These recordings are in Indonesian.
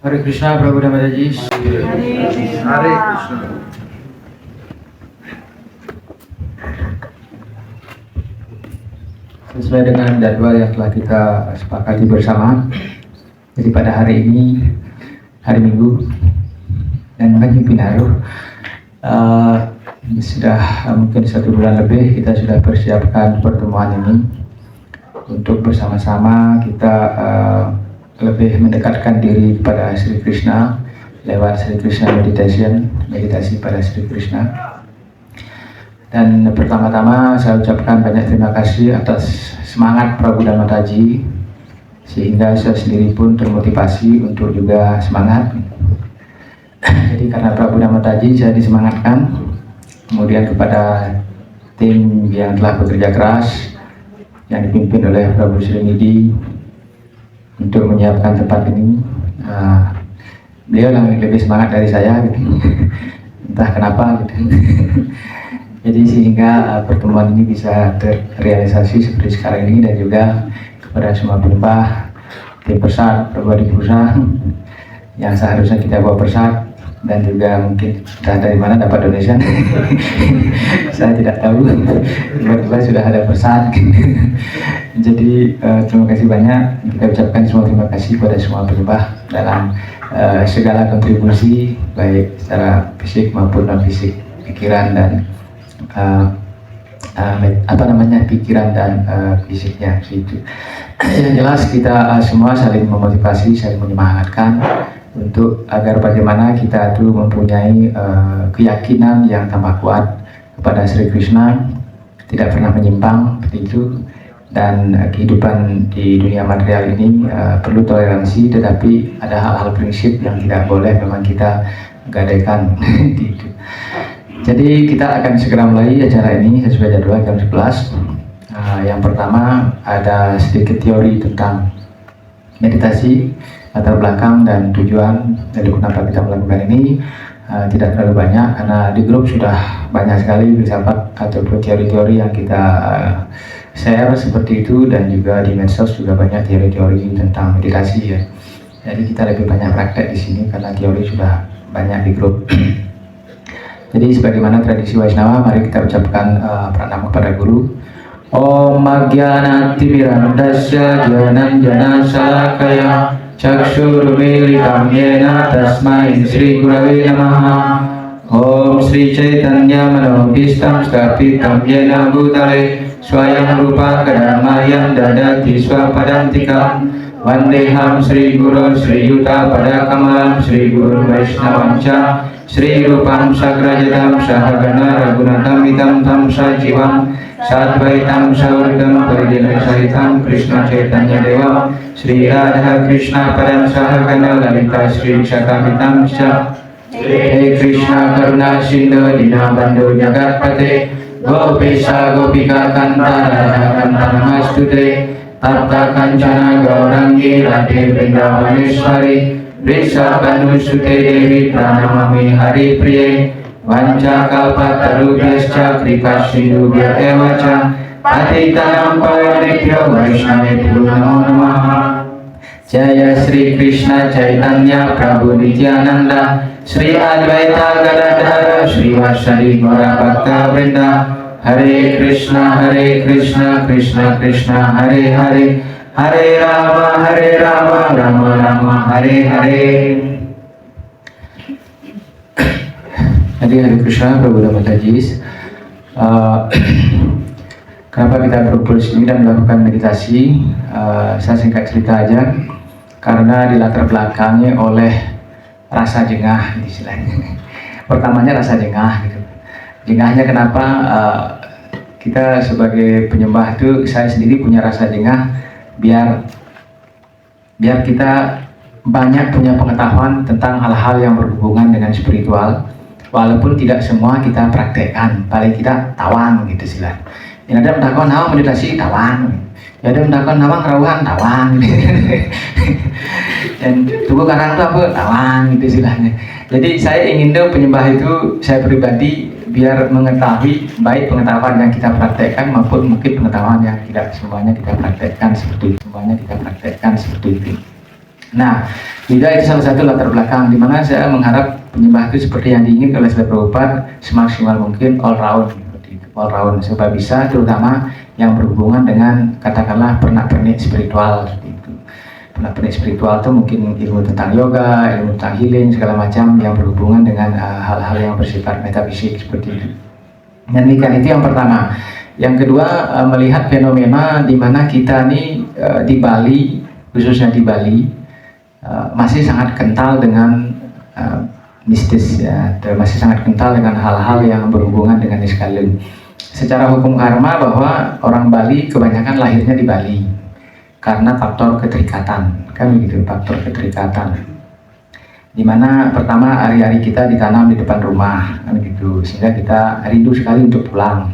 Hare Krishna, Prabhu Damadaji. Hare Krishna. Sesuai dengan jadwal yang telah kita sepakati bersama, jadi pada hari ini, hari Minggu, dan Haji Pinaru, sudah mungkin 1 bulan lebih kita sudah persiapkan pertemuan ini untuk bersama-sama kita lebih mendekatkan diri kepada Sri Krishna lewat Sri Krishna Meditation, meditasi pada Sri Krishna. Dan pertama-tama saya ucapkan banyak terima kasih atas semangat Prabhu Damadaji, sehingga saya sendiri pun termotivasi untuk juga semangat. Jadi karena Prabhu Damadaji saya disemangatkan, kemudian kepada tim yang telah bekerja keras yang dipimpin oleh Prabhu Srinidhi untuk menyiapkan tempat ini. Beliau lebih semangat dari saya gitu. Entah kenapa gitu. Jadi sehingga pertemuan ini bisa terrealisasi seperti sekarang ini, dan juga kepada semua penyembah, tim persat, pribadi pusat yang seharusnya kita bawa persat, dan juga mungkin entah dari mana dapat donation. Saya tidak tahu, tiba-tiba sudah ada persat. Jadi terima kasih banyak, kita ucapkan semua terima kasih kepada semua penyembah dalam segala kontribusi, baik secara fisik maupun non fisik, pikiran dan pikiran dan fisiknya itu. Yang jelas kita semua saling memotivasi, saling menyemangatkan untuk agar bagaimana kita itu mempunyai keyakinan yang tambah kuat kepada Sri Krishna, tidak pernah menyimpang seperti itu. Dan kehidupan di dunia material ini perlu toleransi, tetapi ada hal-hal prinsip yang tidak boleh memang kita gadaikan. Jadi kita akan segera mulai acara ini sesuai jadwal jam 11. Yang pertama ada sedikit teori tentang meditasi, latar belakang dan tujuan dari kenapa kita melakukan ini. Tidak terlalu banyak karena di grup sudah banyak sekali filsafat ataupun teori-teori yang kita share seperti itu, dan juga di medsos juga banyak teori-teori tentang meditasi ya. Jadi kita lebih banyak praktek di sini karena teori sudah banyak di grup. Jadi sebagaimana tradisi Vaishnava, mari kita ucapkan pranam kepada guru. Om Magyanati Mirandasya Jananjana Salakaya Chakshurumilitam Yena Tasmai Sri Gurave Namaha. Om Sri Chaitanya Manobhistam Stapitam Yena Bhutale Swayam Rupa Kadamayam Dadati Swapadantikam. Vandeham Sri Guru Sri Yuta Padakamalam Sri Guru Vaishnavamcha Sri Rupam Sagrajatam Sahagana Ragunatam Itam Tam Sajivam Sadvaitam Saurgam Paridina Sahitam Krishna Chaitanya Dewa Sri Radha Krishna Padam Sahagana Lalita Sri Shakamitam Sya. He Krishna Karuna Sindhu Dinabandhu Jagatpate Gopisa Gopika Kanta Radha Kanta Namastute Tapta Kancana Gaurangi Radhe Vrindavaneshwari Vrishabhanu Sute Devi Pranamami Hari Priye Vancha Kalpatarubhyascha Kripa Sindhubhya Evacha Patitanam Pavanebhyo Vaishnavebhyo Namo Namaha. Jaya Sri Krishna Chaitanya Prabhu Nityananda Sri Advaita Gadadhara Sri Vasari Gaura Bhakta Vrinda. Hare Krishna Krishna Krishna Hare Hare Hare Rama Rama Rama Hare Hare. Jadi Hare Krishna, Prabhu Damadaji. Kenapa kita berkumpul di sini dan melakukan meditasi? Saya singkat cerita aja. Karena dilatar belakangi oleh rasa jengah, istilahnya. Pertamanya rasa jengah gitu. Jengahnya kenapa? Kita sebagai penyembah itu, saya sendiri punya rasa jengah biar kita banyak punya pengetahuan tentang hal-hal yang berhubungan dengan spiritual, walaupun tidak semua kita praktekkan, paling kita tawang gitu silah. Yang ada mendakon hawa meditasi tawang, yang ada mendakon hawa ngerawuhan tawang gitu. Dan tubuh karang itu apa? Tawang gitu silahnya. Jadi saya ingin tuh penyembah itu, saya pribadi biar mengetahui baik pengetahuan yang kita praktekkan maupun mungkin pengetahuan yang tidak semuanya kita praktekkan seperti itu. Nah, juga itu salah satu latar belakang di mana saya mengharap penyembah itu seperti yang diinginkan oleh Srila Prabhupada, semaksimal mungkin all round supaya bisa, terutama yang berhubungan dengan katakanlah pernak-pernik spiritual seperti itu. Pernak-pernik spiritual itu mungkin ilmu tentang yoga, ilmu tentang healing, segala macam yang berhubungan dengan hal-hal yang bersifat metafisik seperti itu. Dan itu yang pertama. Yang kedua, melihat fenomena di mana kita nih di Bali, khususnya di Bali, masih sangat kental dengan mistis ya, masih sangat kental dengan hal-hal yang berhubungan dengan iskalun. Secara hukum karma bahwa orang Bali kebanyakan lahirnya di Bali karena faktor keterikatan, kan begitu, faktor keterikatan. Dimana pertama hari-hari kita ditanam di depan rumah, kan begitu, sehingga kita rindu sekali untuk pulang.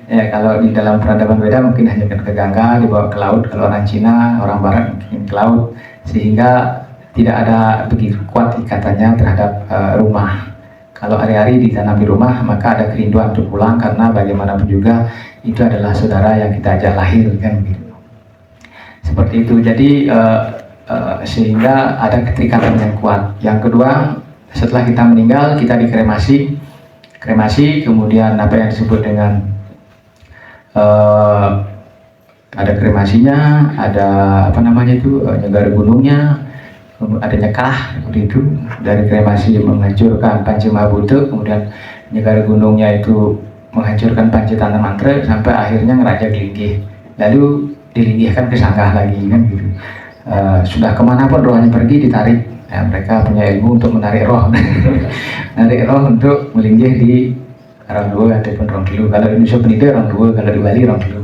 Ya, kalau di dalam peradaban Weda mungkin hanya ke Gangga, dibawa ke laut. Kalau orang Cina, orang Barat mungkin ke laut, sehingga tidak ada begitu kuat ikatannya terhadap rumah. Kalau hari-hari ditanam di rumah, maka ada kerinduan untuk pulang karena bagaimanapun juga itu adalah saudara yang kita ajak lahir, kan begitu. Seperti itu. Jadi sehingga ada keterikatan yang kuat. Yang kedua, setelah kita meninggal, kita dikremasi, kemudian apa yang disebut dengan ada kremasinya, ada apa namanya itu, negara gunungnya, ada nyekah seperti itu. Dari kremasi menghancurkan Panca Mahabhuta, kemudian negara gunungnya itu menghancurkan Pancatana Mantra sampai akhirnya ngeraja Gelinggih, lalu dilinggihkan ke Sanggah lagi, kan gitu. Sudah kemanapun rohnya pergi ditarik. Ya, mereka punya ilmu untuk menarik roh, menarik roh untuk melinggih di orang dua ataupun orang dulu. Kalau di Indonesia penida orang dua, kalau di Bali orang dulu.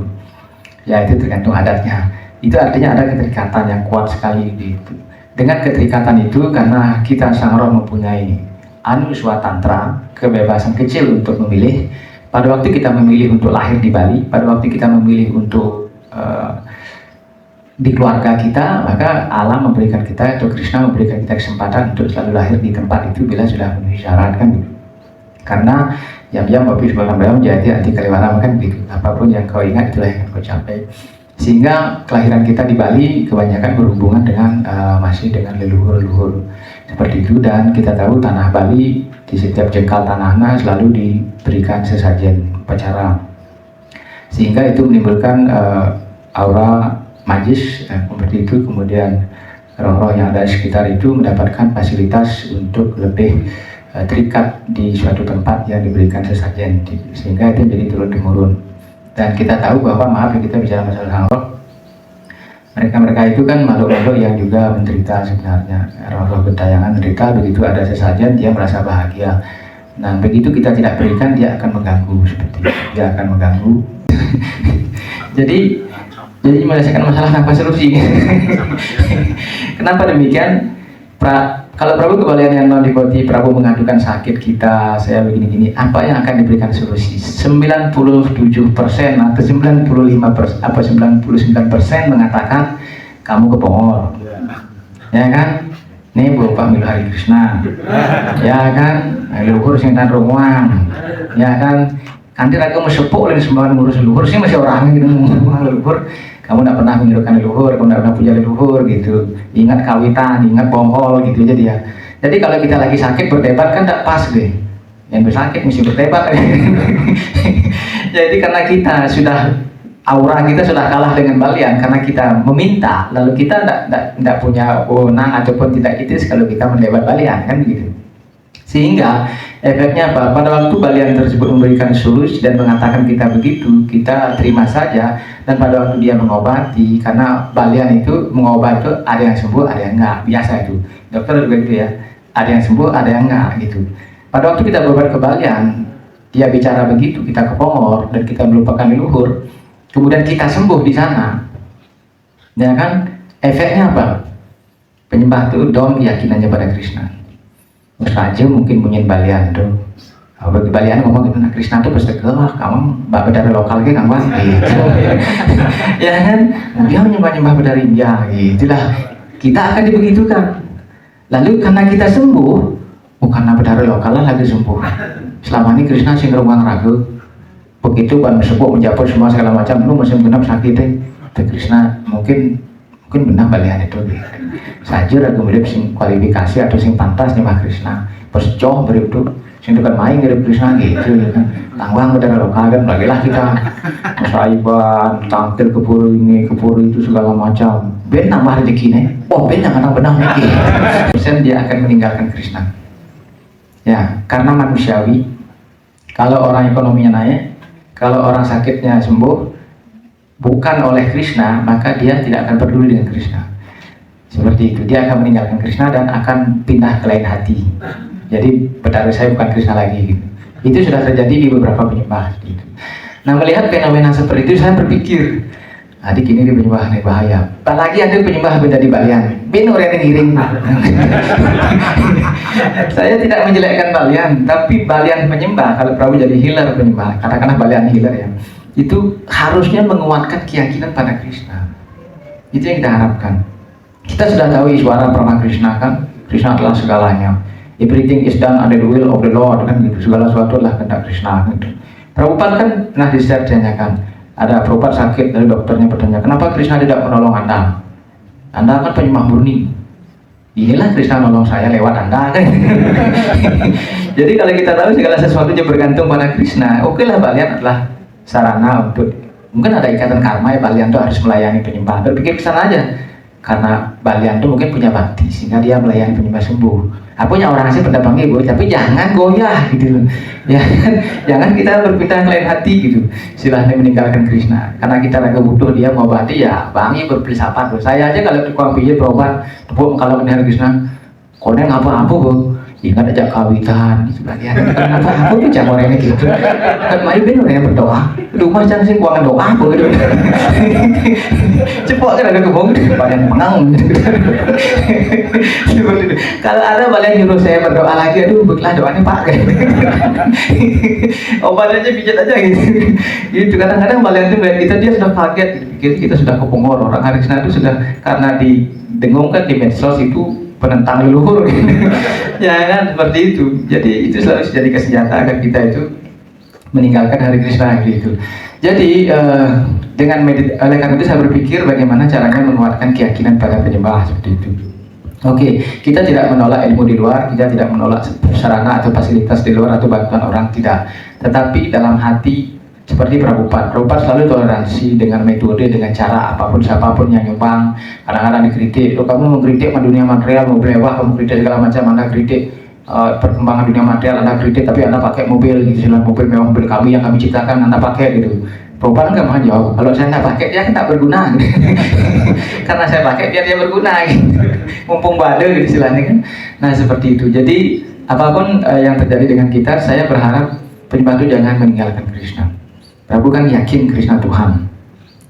Ya itu tergantung adatnya. Itu artinya ada keterikatan yang kuat sekali gitu. Dengan keterikatan itu, karena kita sang roh mempunyai anuswatantra, kebebasan kecil untuk memilih. Pada waktu kita memilih untuk lahir di Bali, pada waktu kita memilih untuk di keluarga kita, maka alam memberikan kita, atau Krishna memberikan kita kesempatan untuk selalu lahir di tempat itu bila sudah memenuhi syarat, kan gitu. Karena yang babi sebelum beliau jadi anti kaliwala, kan begitu. Apapun yang kau ingat itulah yang kau capai. Sehingga kelahiran kita di Bali kebanyakan berhubungan dengan masih dengan leluhur seperti itu. Dan kita tahu tanah Bali di setiap jengkal tanahnya selalu diberikan sesajen upacara, sehingga itu menimbulkan aura magis seperti itu. Kemudian roh-roh yang ada di sekitar itu mendapatkan fasilitas untuk lebih terikat di suatu tempat yang diberikan sesajen, sehingga itu menjadi turun-temurun. Dan kita tahu bahwa, maaf ya, kita bicara masalah roh, mereka itu kan makhluk-makhluk yang juga menderita sebenarnya. Roh-roh gentayangan menderita, begitu ada sesajen dia merasa bahagia. Nah, begitu kita tidak berikan, dia akan mengganggu seperti itu. Dia akan mengganggu. jadi menyelesaikan masalah tanpa solusi. Kenapa demikian? Kalau Prabu kebalian yang non devotee, Prabu mengadukan sakit kita, saya begini-gini, apa yang akan diberikan solusi? 97% atau 95% apa 99% mengatakan kamu kepongol, ya kan? Ini Bapak Milu Hari Krishna, ya kan? Leluhur sing tan rumuang, ya kan? Kanti raga mesepuk oleh sembahan ngurus leluhur sih masih orang gitu ngomong leluhur. Kamu tidak pernah mengirukan leluhur, kamu tidak pernah punya leluhur gitu. Ingat kawitan, ingat bongkol gitu aja dia. Jadi kalau kita lagi sakit berdebat kan tidak pas deh. Yang bersakit mesti berdebat. Jadi karena kita sudah, aura kita sudah kalah dengan balian, karena kita meminta, lalu kita tidak punya wewenang ataupun tidak etis kalau kita mendebat balian, kan gitu. Sehingga efeknya apa? Pada waktu balian tersebut memberikan solusi dan mengatakan kita begitu, kita terima saja. Dan pada waktu dia mengobati, karena balian itu mengobati itu ada yang sembuh, ada yang enggak, biasa itu. Dokter juga gitu ya, ada yang sembuh, ada yang enggak gitu. Pada waktu kita berobat ke balian, dia bicara begitu, kita kepongor dan kita melupakan leluhur, kemudian kita sembuh di sana, ya kan? Efeknya apa? Penyembah itu down keyakinannya pada Krishna. Saja mungkin punya balian tuh. Bagi balian ngomong gitu, nah Krishna tuh pasti kamu mbak dari lokal gitu, kamu gitu. Ya kan? Dia nyembah dari India, gitulah. Kita akan dibegitukan. Lalu karena kita sembuh, bukan dari lokal lagi sembuh. selama ini Krishna sing ruang ragu. Begitu kan sepuh menjawab semua segala macam, lu masih genap sakit deh. Krishna mungkin benar balian itu. Sajur aku mirip sing kualifikasi atau sing pantas nih Mas Krishna. Pas jauh beribu sing dekat main mirip Krishna gitu ya kan. Tangwang udah lokal kan bagilah kita. Masaiban, tampil keburu ini, keburu itu segala macam. Ben nambah rezeki nih. Oh ben yang benang nih. Persen dia akan meninggalkan Krishna. Ya, karena manusiawi. Kalau orang ekonominya naik, kalau orang sakitnya sembuh, bukan oleh Krishna, maka dia tidak akan peduli dengan Krishna. Seperti itu, dia akan meninggalkan Krishna dan akan pindah ke lain hati. Jadi benar saya bukan Krishna lagi. Gitu. Itu sudah terjadi di beberapa penyembah. Gitu. Nah melihat fenomena seperti itu, saya berpikir, adik ini di penyembah nih bahaya. Apalagi ada penyembah beda di Balian, bin orang yang ngiring. Saya tidak menjelekkan Balian, tapi Balian penyembah. Kalau Prabu jadi healer penyembah, katakanlah Balian healer ya. Itu harusnya menguatkan keyakinan pada Krishna. Itu yang kita harapkan. Kita sudah tahu suara Brahma Krishna kan, Krishna adalah segalanya. Everything is done under the will of the Lord kan gitu. Segala sesuatu adalah kehendak Krishna gitu. Prabhupada kan pernah ditanyakan, ada Prabhupada sakit, dari dokternya bertanya, kenapa Krishna tidak menolong Anda? Anda kan penyembah murni. Inilah Krishna menolong saya lewat Anda kan. Jadi kalau kita tahu segala sesuatunya bergantung pada Krishna, oke lah Balian adalah sarana untuk, mungkin ada ikatan karma ya Balian itu harus melayani penyembah. Berpikir ke sana aja, karena Balian itu mungkin punya bakti sehingga dia melayani penyembah sembuh. Aku punya orang sih pendamping ibu, tapi jangan goyah gitu loh. Ya kan? Jangan kita berpindah ke lain hati gitu. Silahkan meninggalkan Krishna. Karena kita lagi butuh dia mau mengobati ya, bangi berfilsafat. Saya aja kalau tukang pijat berobat, tepuk kalau mendengar Krishna, konen apa-apa bu. Ingat aja kawitan di sebagian. Kenapa aku tuh jangan orangnya gitu. Kan mari ben orang yang berdoa. Rumah jangan sih kuangan doa bu gitu. Cepok kan ada kebong banyak mengang. Seperti itu. Kalau ada balik nyuruh saya berdoa lagi, aduh baiklah doanya Pak. Obat aja pijat aja gitu. Gitu kadang-kadang balik itu melihat kita dia sudah kaget. Pikir kita sudah kepungor orang Krishna itu sudah karena didengungkan di medsos itu penentang leluhur gitu. Ya kan seperti itu. Jadi itu selalu jadi senjata agar kita itu meninggalkan Hare Krishna gitu. Jadi dengan oleh karena itu saya berpikir bagaimana caranya menguatkan keyakinan pada penyembah seperti itu. Oke, kita tidak menolak ilmu di luar, kita tidak menolak sarana atau fasilitas di luar atau bantuan orang, tidak. Tetapi dalam hati seperti Prabhupada selalu toleransi dengan metode, dengan cara apapun, siapapun yang nyumbang. Kadang-kadang dikritik, kamu mengkritik dunia material, mobil mewah, kamu kritik segala macam, Anda kritik perkembangan dunia material, Anda kritik, tapi Anda pakai mobil, gitu, mobil mewah, mobil kami yang kami ciptakan, Anda pakai gitu. Prabhupada nggak mau jawab, kalau saya nggak pakai, dia kan tak berguna gitu. Karena saya pakai, biar dia berguna gitu. Mumpung bade gitu istilahnya kan. Nah seperti itu, jadi apapun yang terjadi dengan kita, saya berharap penyembah itu jangan meninggalkan Krishna. Prabu kan yakin Krishna Tuhan,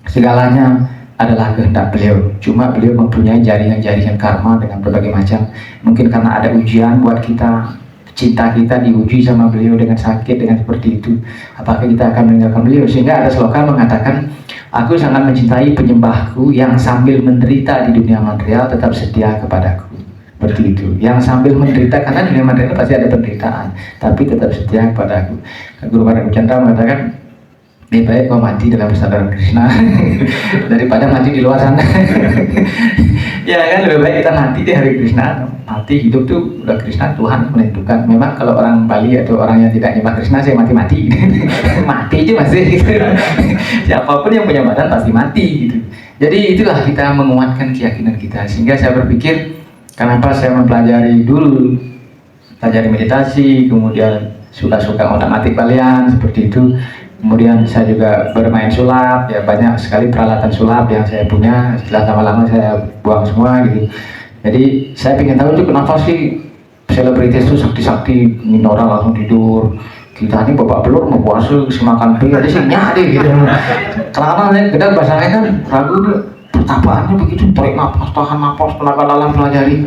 segalanya adalah kehendak beliau. Cuma beliau mempunyai jaringan-jaringan karma dengan berbagai macam. Mungkin karena ada ujian buat kita, cinta kita diuji sama beliau dengan sakit, dengan seperti itu. Apakah kita akan meninggalkan beliau? Sehingga ada sloka mengatakan, aku sangat mencintai penyembahku yang sambil menderita di dunia material tetap setia kepadaku. Seperti itu. Yang sambil menderita, karena dunia material pasti ada penderitaan, tapi tetap setia kepadaku. Guru Bharat Chandra mengatakan, lebih baik kau mati dalam kesadaran Krishna daripada mati di luar sana. Ya kan, lebih baik kita mati di hari Krishna. Mati hidup tuh udah Krishna, Tuhan menentukan. Memang kalau orang Bali atau orang yang tidak nyembah Krishna, saya mati-mati. Mati aja masih gitu. Siapapun yang punya badan pasti mati gitu. Jadi itulah kita menguatkan keyakinan kita. Sehingga saya berpikir, kenapa saya mempelajari dulu, pelajari meditasi, kemudian suka-suka otak-atik Balian seperti itu. Kemudian saya juga bermain sulap, ya banyak sekali peralatan sulap yang saya punya. Setelah lama-lama saya buang semua gitu. Jadi saya ingin tahu itu kenapa sih selebritis itu sakti-sakti, orang langsung tidur. Kita ini bapak belur mau puasa semakan pil, ada sih nyari gitu. Karena kita bahasanya kan ragu tuh pertapaannya begitu, tarik nafas, tahan nafas, tenaga dalam pelajari.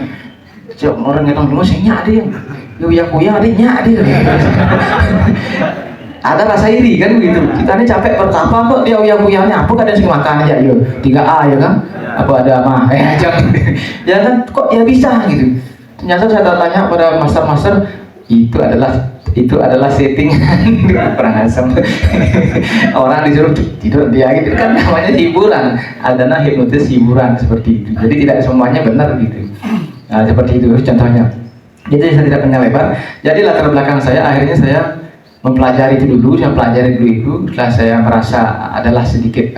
Setiap orang yang dulu sih nyari, ya ada nyari. Ada rasa iri kan begitu. Kita ini capek pertapa kok dia uyah-uyahnya apa kadang sing makan aja yo. 3A ya kan? Apa ada mah? Jangan. Ya kan kok ya bisa gitu. Ternyata saya tanya pada master-master itu adalah itu adalah settingan kurang asem. Orang disuruh tidur dia gitu kan, namanya hiburan, adalah hipnotis hiburan seperti itu. Jadi tidak semuanya benar gitu. Nah, seperti itu contohnya. Jadi saya tidak punya lebar. Jadi latar belakang saya akhirnya saya mempelajari itu dulu, saya pelajari dulu itu. Setelah saya merasa adalah sedikit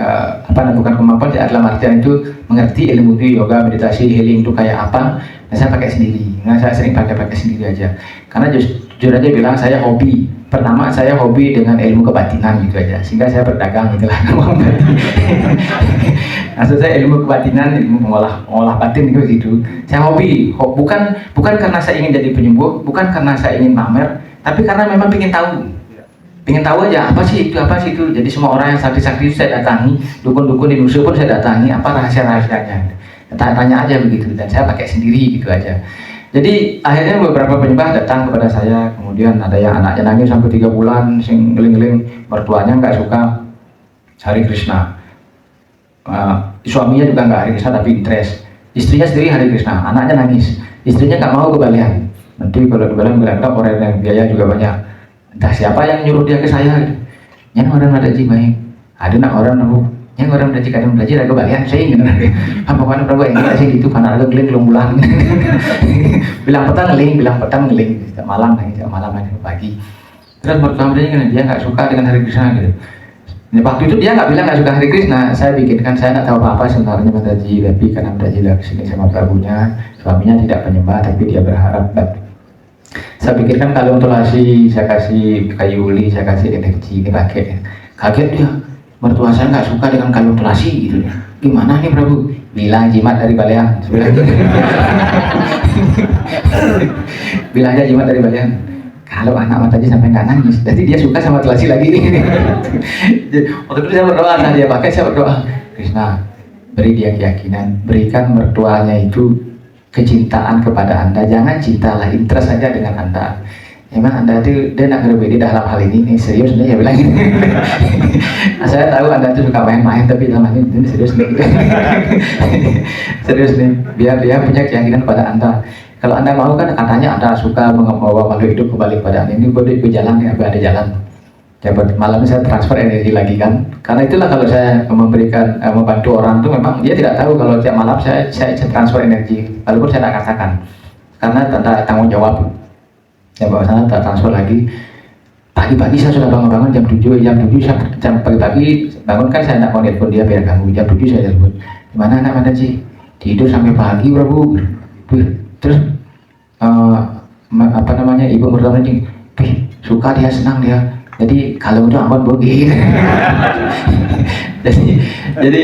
bukan kemampuan, saya dalam artian itu mengerti ilmu itu, yoga, meditasi, healing itu kayak apa. Nah, saya pakai sendiri. Nah, saya sering pakai sendiri aja. Karena jujur aja bilang saya hobi. Pertama saya hobi dengan ilmu kebatinan gitu aja. Sehingga saya berdagang gitulah. Maksud saya ilmu kebatinan, ilmu mengolah batin gitu. Saya hobi. Bukan karena saya ingin jadi penyembuh, bukan karena saya ingin pamer, tapi karena memang ingin tahu. Pengen tahu aja apa sih itu. Jadi semua orang yang sakti-sakti saya datangi, dukun-dukun di Nusa pun saya datangi, apa rahasia-rahasianya. Tanya aja begitu, dan saya pakai sendiri gitu aja. Jadi akhirnya beberapa penyembah datang kepada saya, kemudian ada yang anaknya nangis sampai 3 bulan, sing ngeling-ngeling, mertuanya nggak suka Hari Krishna, suaminya juga nggak Hari Krishna tapi interest, istrinya sendiri Hari Krishna, anaknya nangis, istrinya nggak mau kebalian. Nanti kalau kebalian bilang orang yang biaya juga banyak, entah siapa yang nyuruh dia ke saya, yang orang ada baik, ada nak orang nahu yang orang kadang belajar agak balian saya ingin apa kan berapa yang saya gitu karena ada geling belum bulan bilang petang ngeling malam lagi pagi. Terus mertua dia nggak suka dengan Hari Krishna gitu. Nah, waktu itu dia nggak bilang nggak suka Hari Krishna, saya bikinkan, saya nggak tahu apa sebenarnya Mataji, tapi karena Mataji lagi sini sama prabunya, suaminya tidak penyembah tapi dia berharap. Saya pikirkan kalau untuk lasi saya kasih kayu uli, saya kasih energi, ini pakai kaget dia. Mertua saya nggak suka dengan kalung telasi gitu. Gimana nih Prabu? Bilang jimat dari Balean. Bilang aja jimat dari Balean. Kalau anak Mataji sampai nggak nangis, jadi dia suka sama telasi lagi. Waktu itu saya berdoa, nah dia pakai, saya berdoa, Krishna beri dia keyakinan, berikan mertuanya itu kecintaan kepada Anda, jangan cintalah, interest saja dengan Anda. Emang Anda itu, dia nak berbeda dalam hal ini serius nih, ya bilang gitu. Nah, saya tahu Anda itu suka main-main, tapi dalam hal ini serius nih. Serius nih, biar dia punya keyakinan pada Anda. Kalau Anda mau kan katanya Anda suka membawa makhluk hidup kembali kepada Anda, ini boleh ke jalan ya, ada jalan. Dapat malamnya saya transfer energi lagi kan. Karena itulah kalau saya memberikan membantu orang itu memang dia tidak tahu kalau tiap malam saya transfer energi, walaupun saya tidak katakan. Karena tanggung jawab. Ya bawa sana tak transfer lagi. Pagi-pagi saya sudah bangun jam 7 jam pagi-pagi bangun kan saya tidak mau nelfon dia biar ganggu. Jam 7 saya telepon. Gimana anak Mataji? Tidur sampai pagi Prabu. Terus ibu mertua ini, suka dia, senang dia. Jadi kalau udah aman bogi. jadi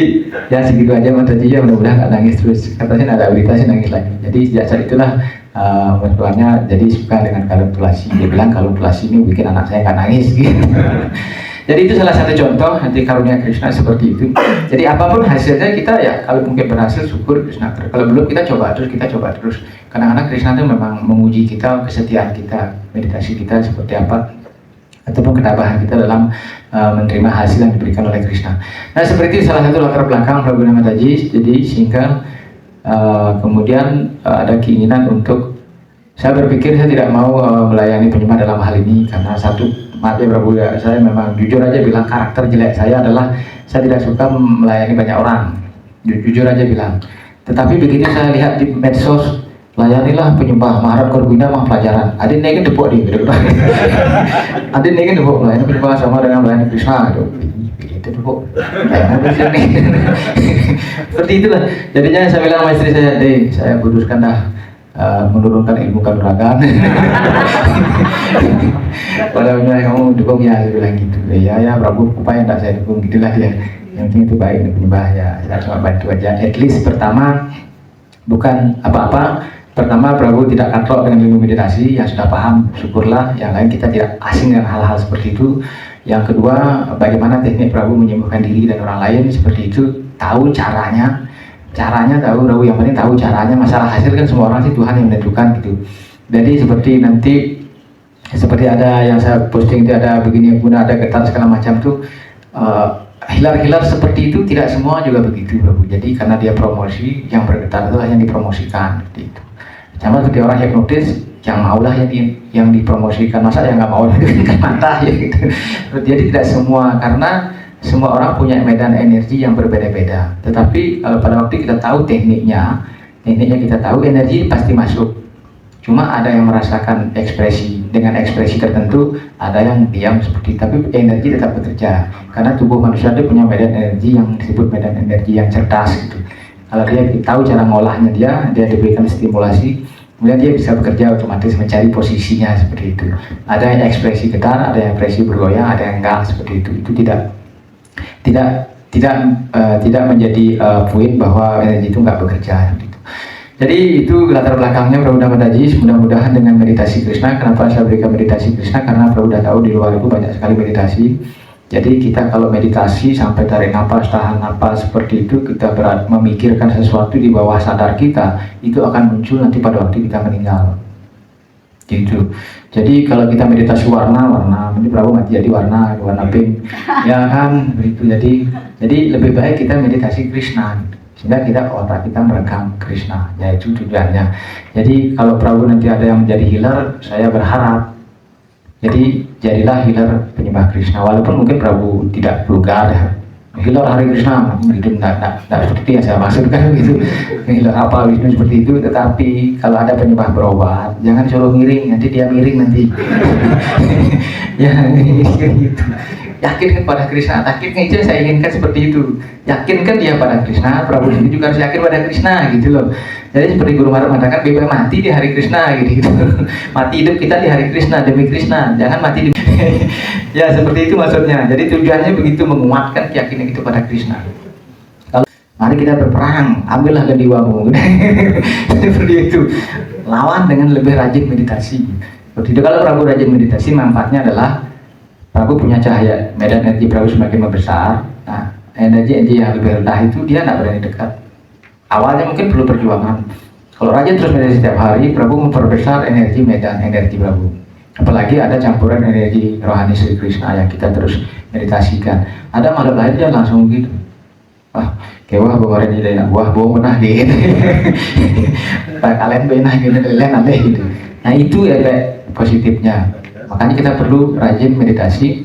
ya segitu aja Mataji ya, mudah-mudahan nggak nangis terus. Katanya ada berita sih nangis lagi. Jadi sejak saat itulah mertuanya jadi suka dengan kalung tulasi. Dia bilang kalung tulasi ini bikin anak saya nggak nangis gitu. Jadi itu salah satu contoh nanti karunia Krishna seperti itu. Jadi apapun hasilnya kita ya kalau mungkin berhasil syukur Krishna. Kalau belum kita coba terus. Kadang-kadang Krishna itu memang menguji kita, kesetiaan kita, meditasi kita seperti apa, ataupun ketabahan kita dalam menerima hasil yang diberikan oleh Krishna. Nah seperti itu salah satu latar belakang Prabu Mataji. Jadi sehingga kemudian ada keinginan untuk, saya berpikir saya tidak mau melayani penyembah dalam hal ini karena satu, maaf ya Prabu ya, saya memang jujur aja bilang karakter jelek saya adalah saya tidak suka melayani banyak orang, jujur aja bilang. Tetapi begitu saya lihat di medsos, layanilah penyembah Maharat Korbina mah pelajaran, adin naikin depok di adin naikin depok melayani penyembah sama dengan melayani Krishna itu depok seperti itulah. Jadinya saya bilang sama istri saya, saya putuskan dah menurunkan ilmu kanuragan. Padahal kamu dukung ya, saya bilang gitu. Ya Prabu, upaya tak saya dukung, gitulah dia. Yang penting itu baik untuk penyembah ya, saya cuma bantu aja. At least pertama bukan apa-apa. Pertama Prabu tidak katrok dengan ilmu meditasi, yang sudah paham syukurlah. Yang lain kita tidak asing dengan hal-hal seperti itu. Yang kedua, bagaimana teknik Prabu menyembuhkan diri dan orang lain seperti itu, tahu caranya tahu Prabu, yang penting tahu caranya. Masalah hasil kan semua orang sih Tuhan yang menentukan gitu. Jadi seperti ada yang saya posting itu, ada begini guna, ada getar segala macam tuh, hilar-hilar seperti itu tidak semua juga begitu Prabu. Jadi karena dia promosi, yang bergetar itu hanya dipromosikan seperti itu. Sama seperti orang hipnotis, yang maulah yang dipromosikan, masa yang nggak mau kan mata ya gitu. Jadi tidak semua, karena semua orang punya medan energi yang berbeda-beda. Tetapi kalau pada waktu kita tahu tekniknya kita tahu, energi pasti masuk. Cuma ada yang merasakan ekspresi dengan ekspresi tertentu, ada yang diam seperti, tapi energi tetap bekerja. Karena tubuh manusia itu punya medan energi yang disebut medan energi yang cerdas gitu. Kalau dia tahu cara ngolahnya, dia diberikan stimulasi, kemudian dia bisa bekerja otomatis mencari posisinya seperti itu. Ada yang ekspresi getar, ada yang ekspresi bergoyang, ada yang enggak seperti itu. Itu tidak menjadi poin bahwa energi itu enggak bekerja seperti itu. Jadi itu latar belakangnya Prabhu Damadajis. Mudah-mudahan dengan meditasi Krishna, kenapa saya berikan meditasi Krishna, karena Prabhu sudah tahu di luar itu banyak sekali meditasi. Jadi kita kalau meditasi sampai tarik napas, tahan napas seperti itu, kita memikirkan sesuatu di bawah sadar kita, itu akan muncul nanti pada waktu kita meninggal. Gitu. Jadi kalau kita meditasi warna, ini Prabhu mati jadi warna pink, ya kan begitu. Jadi lebih baik kita meditasi Krishna, sehingga otak kita merekam Krishna, yaitu tujuannya. Jadi kalau Prabhu nanti ada yang menjadi healer, saya berharap jadi jadilah healer penyembah Krishna, walaupun mungkin Prabhu tidak vulgar ya. Healer Hari Krishna gitu, tidak seperti yang saya maksudkan gitu. Healer apa Wisnu seperti itu, tetapi kalau ada penyembah berobat, jangan suruh miring, nanti dia miring nanti. Ya gitu. Yakinkan pada Krishna, yakinkan itu yang saya inginkan seperti itu. Yakinkan dia pada Krishna, Prabhu sendiri juga harus yakin pada Krishna gitu loh. Jadi seperti Guru Maharaj mengatakan, bebas mati di hari Krishna gitu. Mati hidup kita di hari Krishna, demi Krishna, jangan mati di ya seperti itu maksudnya. Jadi tujuannya begitu, menguatkan keyakinan itu pada Krishna. Kalau mari kita berperang, ambillah gendiwamu. Seperti itu. Lawan dengan lebih rajin meditasi. Seperti itu. Kalau Prabhu rajin meditasi, manfaatnya adalah Prabhu punya cahaya, medan energi Prabhu semakin membesar. Nah, energi yang lebih rendah itu dia tidak berani dekat. Awalnya mungkin perlu perjuangan. Kalau rajin terus meditasi setiap hari, Prabhu memperbesar medan energi Prabhu. Apalagi ada campuran energi rohani Sri Krishna yang kita terus meditasikan. Ada makhluk lain dia langsung gitu. Kewah bawa ini dari buah bawa menah gitu. Kalian benah gitu, kalian aneh gitu. Nah itu ya positifnya. Makanya kita perlu rajin meditasi,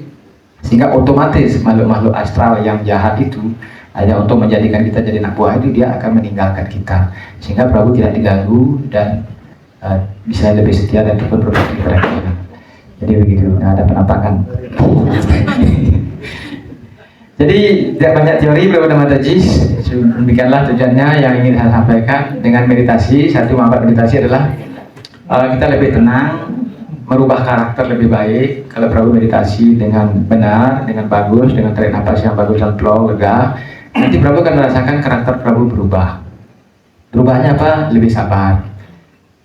sehingga otomatis makhluk-makhluk astral yang jahat itu hanya untuk menjadikan kita jadi anak buah itu, dia akan meninggalkan kita, sehingga Prabhu tidak diganggu dan bisa lebih setia dan cepat produktif pada kita. Jadi begitu. Nah, ada penampakan. Jadi tidak banyak teori Prabhu Damadajis. Demikianlah tujuannya yang ingin saya sampaikan dengan meditasi. Satu manfaat meditasi adalah kita lebih tenang, merubah karakter lebih baik. Kalau Prabhu meditasi dengan benar, dengan bagus, dengan tarik nafas yang bagus dan flow, lega, nanti Prabhu akan merasakan karakter Prabhu berubah. Berubahnya apa? Lebih sabar,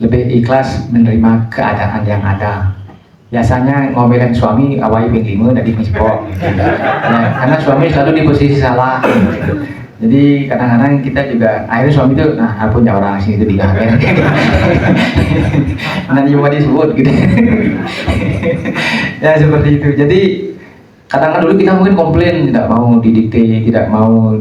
lebih ikhlas menerima keadaan yang ada. Biasanya ngomelin suami awalnya penglimu dan dimisbok gitu. Ya, karena suami selalu di posisi salah. Jadi kadang-kadang kita juga akhirnya suami itu, nah punya orang asing itu digagalkan. Nanti cuma disebut gitu. Ya seperti itu. Jadi kadang-kadang dulu kita mungkin komplain, tidak mau didikte, tidak mau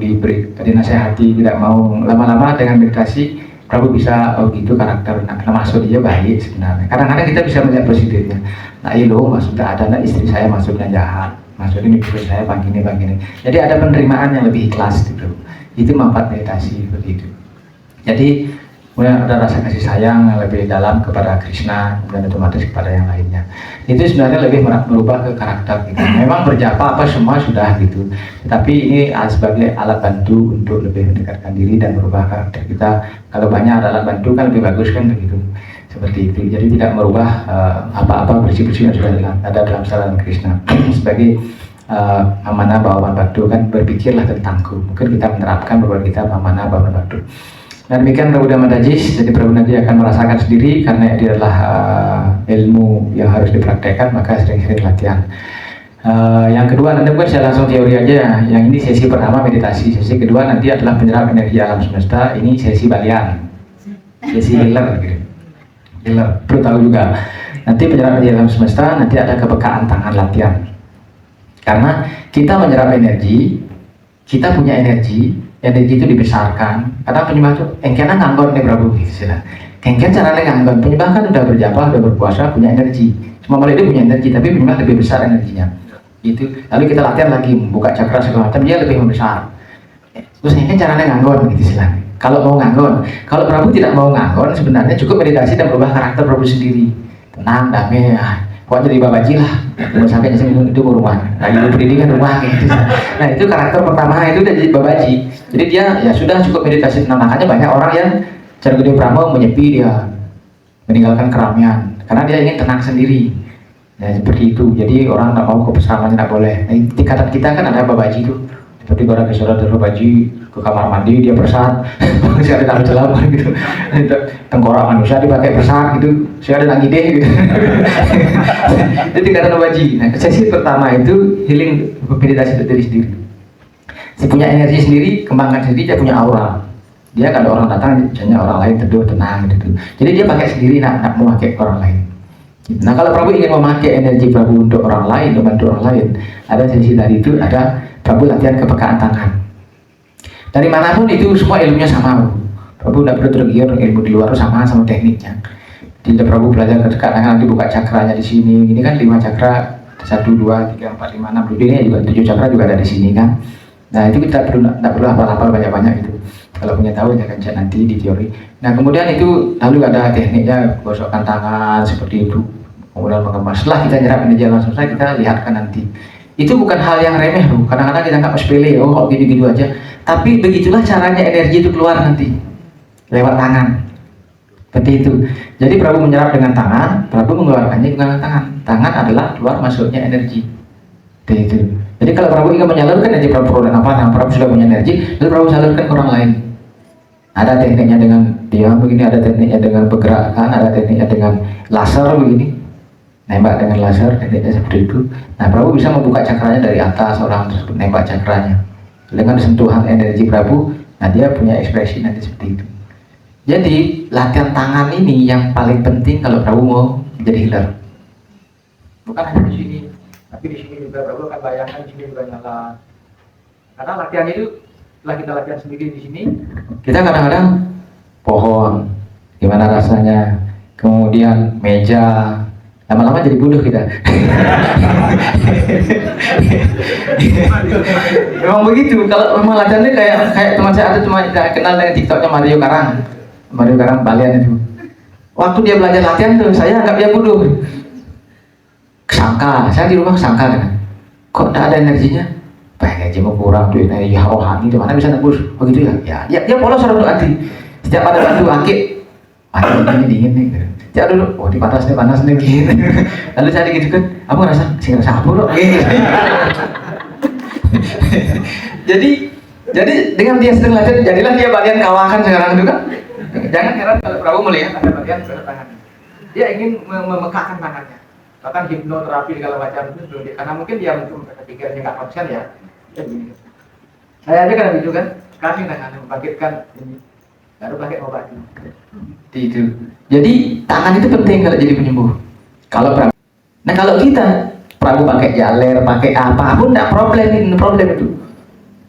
dinasehati, tidak mau. Lama-lama dengan meditasi Prabhu bisa, oh gitu karakter, nah maksud dia baik sebenarnya. Kadang-kadang kita bisa melihat positifnya. Nahilo maksudnya ada, nah istri saya maksudnya jahat, maksudnya istri saya begini. Jadi ada penerimaan yang lebih ikhlas gitu. Itu manfaat meditasi seperti itu. Jadi kemudian ada rasa kasih sayang yang lebih dalam kepada Krishna dan otomatis kepada yang lainnya. Itu sebenarnya lebih merubah ke karakter kita. Memang berjapa apa semua sudah gitu, tetapi ini sebagai alat bantu untuk lebih mendekatkan diri dan merubah karakter kita. Kalau banyak alat bantu kan lebih bagus kan begitu. Seperti itu. Jadi tidak merubah apa-apa bersih-bersih yang sudah ada dalam saran Krishna. Sebagai amanah bawahan batu kan, berpikirlah tentangku. Mungkin kita menerapkan bahwa kita amanah bawahan batu. Dan demikian Prabhu Damadajis. Jadi Prabhu nanti akan merasakan sendiri, karena ini adalah ilmu yang harus dipraktekkan, maka sering-sering latihan. Yang kedua nanti bukan saya langsung teori aja. Yang ini sesi pertama meditasi. Sesi kedua nanti adalah penyerap energi alam semesta. Ini sesi balian, sesi healer gitu. Healer perlu tahu juga. Nanti penyerap energi alam semesta, nanti ada kepekaan tangan latihan. Karena kita menyerap energi, kita punya energi itu dibesarkan. Kadang penyembah itu engkena nganggur nih Prabu gitu. Kengken caranya nganggon. Penyembah kan udah berjapa, udah berpuasa, punya energi. Semua makhluk itu punya energi, tapi penyembah lebih besar energinya. Gitu. Lalu kita latihan lagi, buka cakra segala macam, dia lebih membesar. Terus kengken caranya nganggon, gitu silahkan. Kalau mau nganggon, kalau Prabu tidak mau nganggon, sebenarnya cukup meditasi dan berubah karakter Prabu sendiri. Tenang, damai, pokoknya jadi babaji lah. Rumah sakit nyesel itu rumah. Nah, ibu pendidikan rumah gitu. Nah, itu karakter pertama itu udah jadi babaji. Jadi dia ya sudah cukup meditasi. Nah, makanya banyak orang yang Cergede Brahma menyepi, dia meninggalkan keramaian karena dia ingin tenang sendiri. Ya, seperti itu. Jadi orang tak mau kebesaran, tidak boleh. Nah, tingkatan kita kan ada babaji itu. Seperti barang kesadaran dari babaji ke kamar mandi dia bersat, saya ada dalam celana gitu. Tengkorak manusia dipakai bersat gitu. Saya ada ngide gitu. Itu tingkatan babaji. Nah, sesi pertama itu healing meditasi diri sendiri. Si punya energi sendiri, kembangkan sendiri, dia punya aura. Dia kalau orang datang, misalnya orang lain teduh, tenang gitu. Jadi dia pakai sendiri, nak memakai orang lain. Nah, kalau Prabu ingin memakai energi Prabu untuk orang lain, membantu orang lain, ada sesi tadi itu, ada Prabu latihan kepekaan tangan. Dari manapun itu semua ilmunya sama. Prabu tidak perlu tergiur ilmu di luar, sama tekniknya. Jadi Prabu belajar kepekaan tangan, nanti buka cakranya di sini. Ini kan 5 cakra, 1, 2, 3, 4, 5, 6, 7, ini juga 7 cakra juga ada di sini kan. Nah, itu kita tidak perlu hafal-hafal banyak-banyak gitu. Kalau punya tahu ya kan cek nanti di teori. Nah, kemudian itu lalu ada tekniknya, gosokkan tangan seperti itu. Kemudian mengemas. Setelah kita nyerap energi langsung saja, kita lihatkan nanti. Itu bukan hal yang remeh loh. Kadang-kadang kita nggak sepele, oh kok gitu-gitu aja. Tapi begitulah caranya energi itu keluar nanti lewat tangan. Seperti itu. Jadi Prabu menyerap dengan tangan, Prabu mengeluarkannya dengan tangan. Tangan adalah keluar masuknya energi. Seperti itu. Jadi kalau Prabu ingin menyalurkan energi Prabu dan apa? Nah, Prabu sudah punya energi, lalu Prabu salurkan ke orang lain. Ada tekniknya dengan diam begini, ada tekniknya dengan bergerakkan, ada tekniknya dengan laser begini, nembak dengan laser, tekniknya seperti itu. Nah, Prabu bisa membuka cakranya dari atas, orang tersebut nembak cakranya dengan sentuhan energi Prabu. Nah, dia punya ekspresi nanti seperti itu. Jadi latihan tangan ini yang paling penting kalau Prabu mau menjadi healer. Bukan hanya di sini, tapi di sini juga Prabu akan bayangkan di sini juga nyala. Karena latihan itu setelah kita latihan sendiri di sini, kita kadang-kadang pohon, gimana rasanya, kemudian meja, lama-lama jadi bodoh kita. Memang begitu. Kalau memang latihannya kayak teman saya ada cuma kenal dengan TikToknya Mario Karang Balian itu. Waktu dia belajar latihan tuh, saya anggap dia bodoh. Sangka, saya di rumah sangka kan, kok tidak ada energinya? Pengen aja mau kurang duitnya, ya rohani itu mana bisa nembus? Oh gitu ya? Ya dia polos orang tuh hati. Setiap ada bantu akik, ini dingin nih. Ya dulu, oh di panas nih begini. Lalu saya gitu kan, aku ngerasa apa loh? Jadi dengan dia sedang latihan, jadilah dia bagian kawakan sekarang itu kan. Jangan heran kalau Prabu melihat ada bagian tangannya. Dia ingin memekakkan tangannya. Bahkan hipnoterapi segala macam itu sebelum dia, karena mungkin dia untuk pikirannya nggak konsen ya. Saya aja kan gitu kan, kasih tangan membangkitkan ini, baru pakai obat itu. Jadi tangan itu penting kalau jadi penyembuh. Kalau Prabu. Nah kalau kita Prabu pakai jaler, pakai apapun tidak problem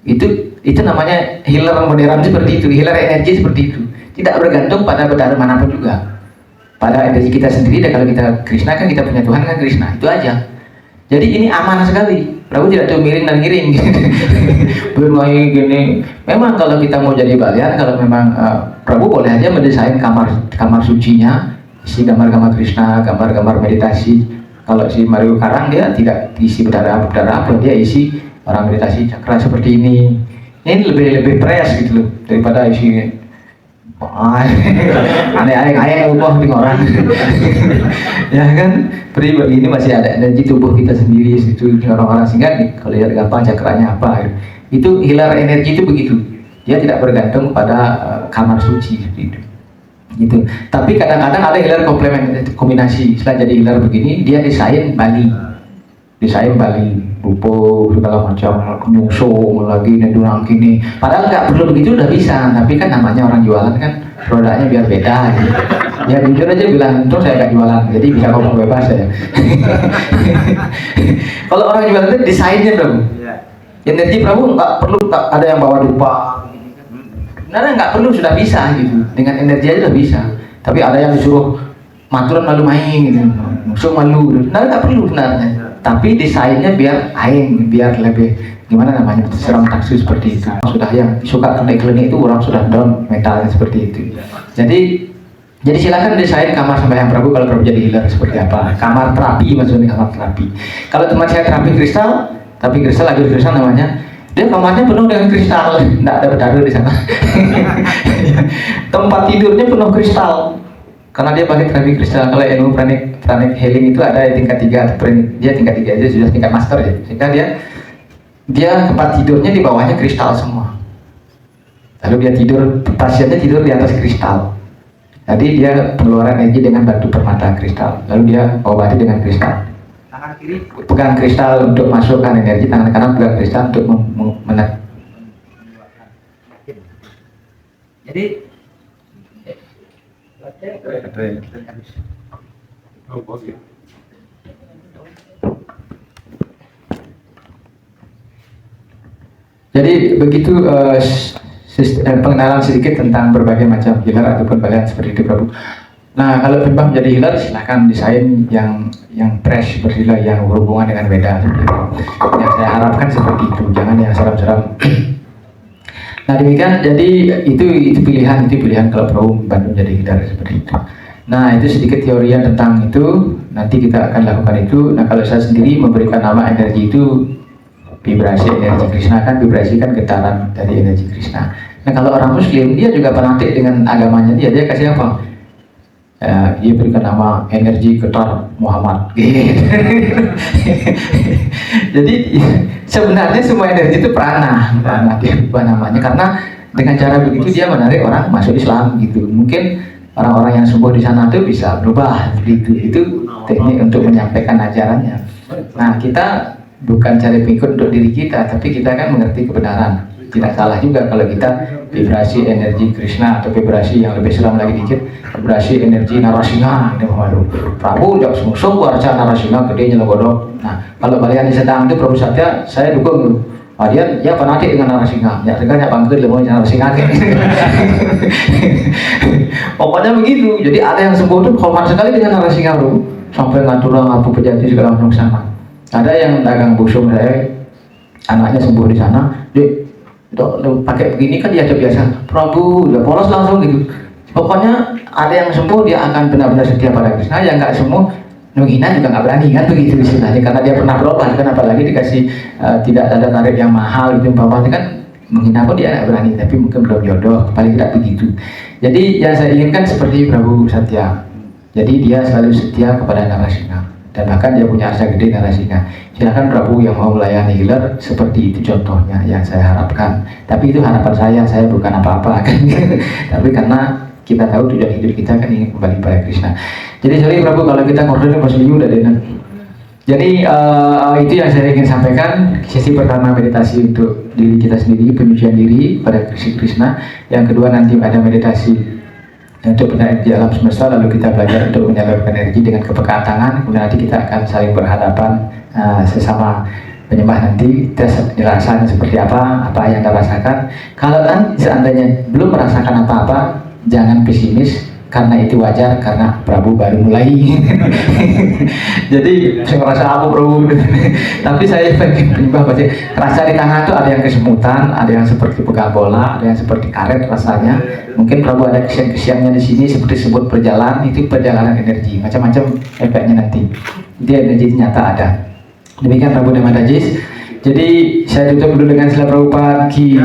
itu. Itu namanya healer modern seperti itu, healer energi seperti itu. Tidak bergantung pada benda manapun juga. Pada energi kita sendiri, dan kalau kita Krishna kan kita punya Tuhan kan Krishna, itu aja. Jadi ini aman sekali. Prabu tidak tuh miring dan ngiring. Bermain gini. Memang kalau kita mau jadi balian, kalau memang Prabu boleh aja mendesain kamar sucinya, isi gambar-gambar Krishna, gambar-gambar meditasi. Kalau si Mario Karang dia tidak isi berdarah apa, dia isi orang meditasi cakra seperti ini. Ini lebih fresh gitu loh daripada isi aneh-aneh ubah di orang. Ya kan, pribadi ini masih ada energi tubuh kita sendiri itu orang-orang, sehingga kalau lihat gampang cakranya apa itu healer energi itu begitu, dia tidak bergantung pada kamar suci gitu. Tapi kadang-kadang ada healer kombinasi. Setelah jadi healer begini, dia desain Bali, rupo segala macam, nyungsung lagi nedurang kini. Padahal nggak perlu begitu udah bisa, tapi kan namanya orang jualan kan produknya biar beda. Gitu. Ya jujur aja bilang, terus saya nggak jualan, jadi bisa ngomong bebas ya. Kalau orang jualan itu desainnya dong. Energi Prabu nggak perlu ada yang bawa dupa. Sebenarnya nggak perlu, sudah bisa gitu. Dengan energi aja sudah bisa. Tapi ada yang disuruh maturan malu main gitu, musuh malu, nah nggak perlu sebenarnya. Tapi desainnya biar aing, biar lebih gimana namanya, seram taksu seperti itu. Sudah yang suka klinik itu orang sudah down mentalnya seperti itu. Jadi silakan desain kamar sembahyang Prabu kalau Prabu jadi healer seperti apa. Kamar terapi maksudnya, kamar terapi. Kalau teman saya terapi kristal, tapi kristal lagi kristal namanya, dia kamarnya penuh dengan kristal, tidak ada berdarah di sana. Tempat tidurnya penuh kristal, karena dia pakai terapi kristal. Kalau ilmu pranic healing itu ada tingkat 3, dia tingkat 3 aja sudah tingkat master ya. Sehingga dia tempat tidurnya di bawahnya kristal semua. Lalu dia tidur, pasiennya tidur di atas kristal. Jadi dia pengeluaran energi dengan batu permata kristal. Lalu dia obati dengan kristal. Tangan kiri Pegang kristal untuk masukkan energi, tangan kanan pegang kristal untuk menekan. jadi Jadi begitu pengenalan sedikit tentang berbagai macam healer ataupun varian seperti itu Prabu. Nah kalau memang menjadi healer silahkan desain yang fresh, bersila, yang berhubungan dengan beda seperti itu. Yang saya harapkan seperti itu, jangan yang seram-seram. Nah demikian, jadi itu pilihan kalau Prabu membantu menjadi healer seperti itu. Nah itu sedikit teorian tentang itu, nanti kita akan lakukan itu. Nah kalau saya sendiri memberikan nama energi itu vibrasi energi Krishna, kan vibrasi kan getaran dari energi Krishna. Nah kalau orang Muslim dia juga fanatik dengan agamanya dia kasih apa? Dia berikan nama energi getar Muhammad. Jadi sebenarnya semua energi itu prana dia ubah namanya, karena dengan cara begitu dia menarik orang masuk Islam gitu. Mungkin orang-orang yang sembuh di sana itu bisa berubah begitu. Itu teknik untuk menyampaikan ajarannya. Nah kita bukan cari pengikut untuk diri kita, tapi kita kan mengerti kebenaran. Tidak salah juga kalau kita vibrasi energi Krishna atau vibrasi yang lebih seram lagi dikit, vibrasi energi Narasingha. Waduh, Prabu jak sungsung warca Narasingha gede nyelegodok. Nah kalau balian di sedang itu Prabu Satya saya dukung. Dia ya fanatik dengan Narasingha, ya sekarang bangkit lemah Narasingha. Pokoknya begitu. Jadi ada yang sembuh tuh hormat sekali dengan Narasingha bro, sampai ngatur ngapu pejati segala macam sana. Ada yang dagang busung saya, anaknya sembuh di sana, dia pakai begini kan dia biasa, Prabu, dia polos langsung gitu. Pokoknya ada yang sembuh dia akan benar-benar setia pada Krishna, yang nggak sembuh menghina juga nggak berani kan begitu istilahnya, karena dia pernah berobat kan, apalagi dikasih tidak ada tarif yang mahal itu umpamanya kan, menghina pun dia nggak berani, tapi mungkin belum jodoh, paling tidak begitu. Jadi yang saya inginkan seperti Prabu Satya, jadi dia selalu setia kepada Narasingha. Dan bahkan dia punya asa gede Narasingha. Silakan Prabu yang mau melayani healer seperti itu contohnya yang saya harapkan. Tapi itu harapan saya bukan apa-apa kan. Tapi karena kita tahu tujuan hidup kita kan ingin kembali pada Krishna. Jadi sorry Prabu kalau kita ngobrolin Mas Liu udah denan. Jadi itu yang saya ingin sampaikan. Sesi pertama meditasi untuk diri kita sendiri, penyucian diri pada Krishna. Yang kedua nanti ada meditasi untuk berenergi di alam semesta, lalu kita belajar untuk menyalurkan energi dengan kepekaan tangan. Kemudian nanti kita akan saling berhadapan sesama penyembah, nanti tes rasanya seperti apa yang Anda rasakan. Kalau seandainya belum merasakan apa-apa, jangan pesimis, karena itu wajar, karena Prabu baru mulai. Jadi saya merasa aku Prabu. Tapi saya pengen penyembah pasti rasa di tangan itu ada yang kesemutan, ada yang seperti pegang bola, ada yang seperti karet rasanya. Mungkin Prabu ada kesiang-kesiangnya di sini seperti sebut perjalanan, itu perjalanan energi, macam-macam efeknya nanti. Dia energi nyata ada. Demikian Prabu Damadajis. Jadi saya tutup dulu dengan sila Prabhupada ki.